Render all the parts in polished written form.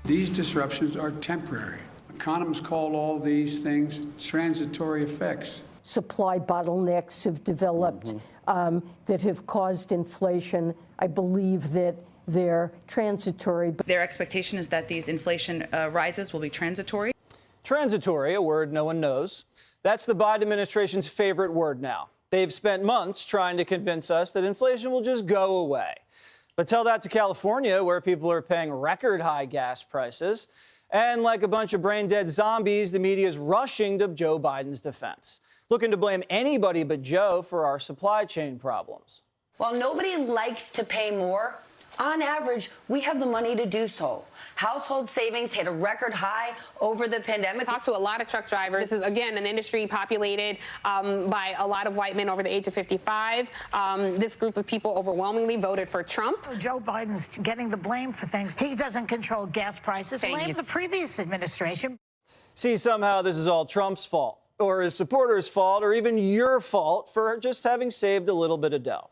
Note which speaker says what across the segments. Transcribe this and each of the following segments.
Speaker 1: These disruptions are temporary. Economists call all these things transitory effects.
Speaker 2: Supply bottlenecks have developed that have caused inflation. I believe that they're transitory.
Speaker 3: Their expectation is that these inflation rises will be transitory.
Speaker 4: Transitory, a word no one knows. That's the Biden administration's favorite word now. They've spent months trying to convince us that inflation will just go away. But tell that to California, where people are paying record high gas prices. And like a bunch of brain-dead zombies, the media is rushing to Joe Biden's defense, looking to blame anybody but Joe for our supply chain problems.
Speaker 5: While nobody likes to pay more, on average, we have the money to do so. Household savings hit a record high over the pandemic.
Speaker 6: Talked to a lot of truck drivers. This is, again, an industry populated by a lot of white men over the age of 55. This group of people overwhelmingly voted for Trump.
Speaker 7: Joe Biden's getting the blame for things. He doesn't control gas prices. Blame the previous administration.
Speaker 4: See, somehow this is all Trump's fault, or his supporters' fault, or even your fault for just having saved a little bit of dough.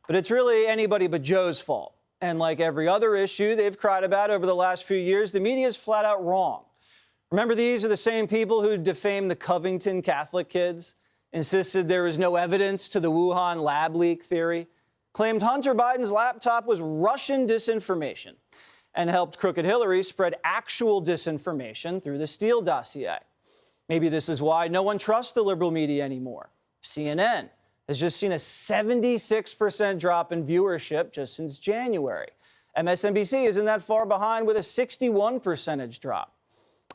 Speaker 4: But it's really anybody but Joe's fault. And like every other issue they've cried about over the last few years, the media is flat out wrong. Remember, these are the same people who defamed the Covington Catholic kids, insisted there was no evidence to the Wuhan lab leak theory, claimed Hunter Biden's laptop was Russian disinformation, and helped crooked Hillary spread actual disinformation through the Steele dossier. Maybe this is why no one trusts the liberal media anymore. CNN has just seen a 76% drop in viewership just since January. MSNBC isn't that far behind with a 61% drop.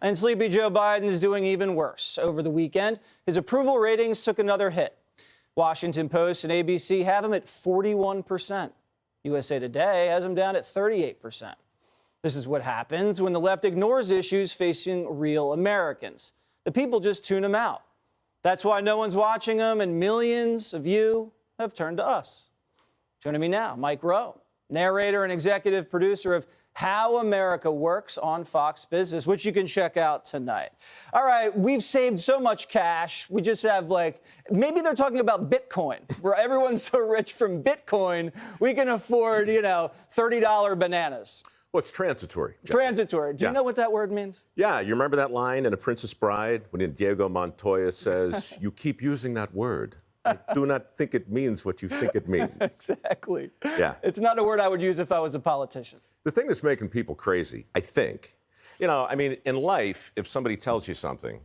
Speaker 4: And Sleepy Joe Biden is doing even worse. Over the weekend, his approval ratings took another hit. Washington Post and ABC have him at 41%. USA Today has him down at 38%. This is what happens when the left ignores issues facing real Americans. The people just tune them out. That's why no one's watching them, and millions of you have turned to us. Joining me now, Mike Rowe, narrator and executive producer of How America Works on Fox Business, which you can check out tonight. All right, we've saved so much cash. We just have maybe they're talking about Bitcoin, where everyone's so rich from Bitcoin, we can afford, $30 bananas.
Speaker 8: Well, it's transitory.
Speaker 4: Transitory. Do you know what that word means?
Speaker 8: Yeah, you remember that line in A Princess Bride when Diego Montoya says, "You keep using that word. I do not think it means what you think it means."
Speaker 4: Exactly.
Speaker 8: Yeah.
Speaker 4: It's not a word I would use if I was a politician.
Speaker 8: The thing that's making people crazy, I think, in life, if somebody tells you something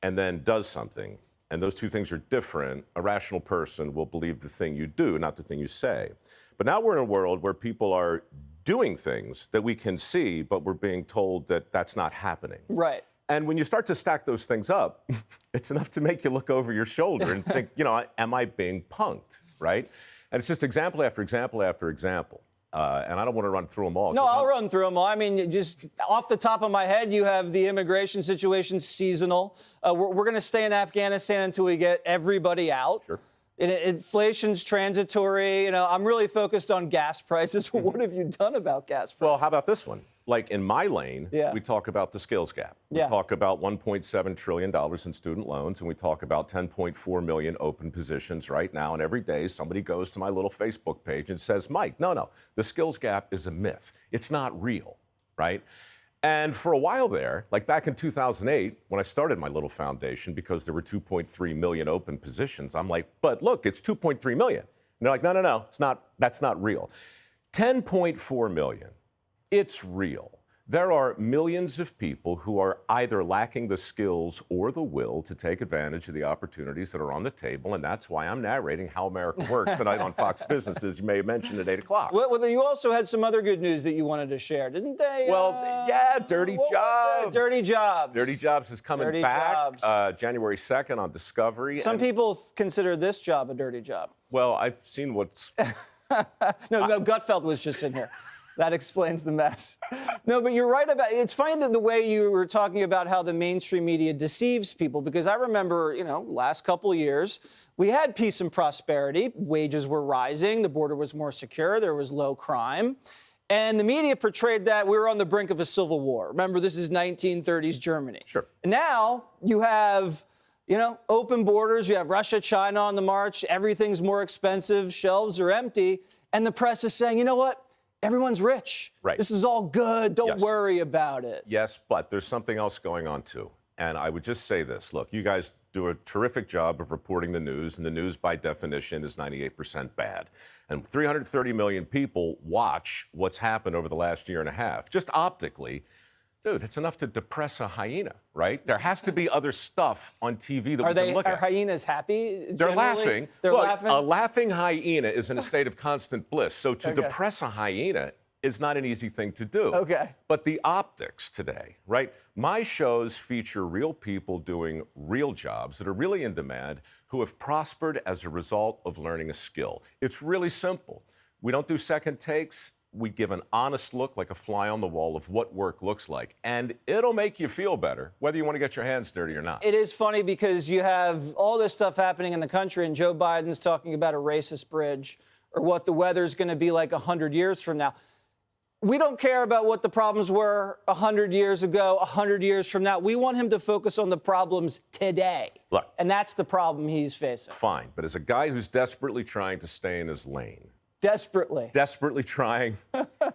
Speaker 8: and then does something, and those two things are different, a rational person will believe the thing you do, not the thing you say. But now we're in a world where people are doing things that we can see, but we're being told that that's not happening.
Speaker 4: Right.
Speaker 8: And when you start to stack those things up, it's enough to make you look over your shoulder and think, am I being punked, right? And it's just example after example after example. And I don't want to run through them all.
Speaker 4: No, I'll run through them all. I mean, just off the top of my head, you have the immigration situation seasonal. We're going to stay in Afghanistan until we get everybody out.
Speaker 8: Sure.
Speaker 4: Inflation's transitory. I'm really focused on gas prices. What have you done about gas prices?
Speaker 8: Well, how about this one? Like in my lane, we talk about the skills gap. We talk about $1.7 trillion in student loans, and we talk about 10.4 million open positions right now. And every day somebody goes to my little Facebook page and says, Mike, no, the skills gap is a myth. It's not real, right? And for a while there, like back in 2008, when I started my little foundation, because there were 2.3 million open positions, I'm like, but look, it's 2.3 million. And they're like, no, that's not real. 10.4 million, it's real. There are millions of people who are either lacking the skills or the will to take advantage of the opportunities that are on the table, and that's why I'm narrating How America Works tonight on Fox Business, as you may have mentioned at 8 o'clock.
Speaker 4: Well, you also had some other good news that you wanted to share, didn't they?
Speaker 8: Well, yeah, Dirty Jobs.
Speaker 4: Dirty Jobs.
Speaker 8: Dirty Jobs is coming back January 2nd on Discovery.
Speaker 4: Some people consider this job a dirty job.
Speaker 8: Well, I've seen what's...
Speaker 4: No, Gutfeld was just in here. That explains the mess. No, but you're right about it's funny that the way you were talking about how the mainstream media deceives people, because I remember, last couple of years, we had peace and prosperity. Wages were rising. The border was more secure. There was low crime. And the media portrayed that we were on the brink of a civil war. Remember, this is 1930s Germany.
Speaker 8: Sure.
Speaker 4: And now you have, open borders. You have Russia, China on the march. Everything's more expensive. Shelves are empty. And the press is saying, you know what? everyone's rich.
Speaker 8: Right.
Speaker 4: This is all good. Don't
Speaker 8: Yes.
Speaker 4: worry about it.
Speaker 8: Yes, but there's something else going on, too. And I would just say this. Look, you guys do a terrific job of reporting the news, and the news, by definition, is 98% bad. And 330 million people watch what's happened over the last year and a half. Just optically, dude, it's enough to depress a hyena, right? There has to be other stuff on TV that we can look at.
Speaker 4: Are hyenas happy?
Speaker 8: They're
Speaker 4: generally?
Speaker 8: laughing.
Speaker 4: They're
Speaker 8: Look,
Speaker 4: laughing?
Speaker 8: A laughing hyena is in a state of constant bliss. So to depress a hyena is not an easy thing to do.
Speaker 4: Okay.
Speaker 8: But the optics today, right? My shows feature real people doing real jobs that are really in demand who have prospered as a result of learning a skill. It's really simple. We don't do second takes. We give an honest look, like a fly on the wall, of what work looks like. And it'll make you feel better, whether you want to get your hands dirty or not.
Speaker 4: It is funny because you have all this stuff happening in the country, and Joe Biden's talking about a racist bridge or what the weather's going to be like 100 years from now. We don't care about what the problems were 100 years ago, 100 years from now. We want him to focus on the problems today.
Speaker 8: Look.
Speaker 4: And that's the problem he's facing.
Speaker 8: Fine. But as a guy who's desperately trying to stay in his lane,
Speaker 4: Desperately
Speaker 8: trying.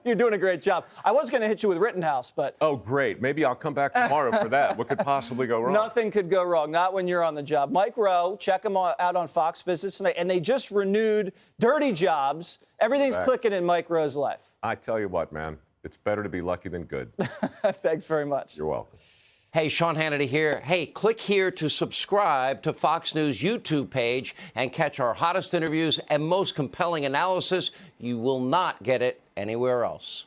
Speaker 4: You're doing a great job. I was going to hit you with Rittenhouse, but...
Speaker 8: Oh, great. Maybe I'll come back tomorrow for that. What could possibly go wrong?
Speaker 4: Nothing could go wrong, not when you're on the job. Mike Rowe, check him out on Fox Business Tonight, and they just renewed Dirty Jobs. Everything's clicking in Mike Rowe's life.
Speaker 8: I tell you what, man, it's better to be lucky than good.
Speaker 4: Thanks very much.
Speaker 8: You're welcome.
Speaker 9: Hey, Sean Hannity here. Hey, click here to subscribe to Fox News YouTube page and catch our hottest interviews and most compelling analysis. You will not get it anywhere else.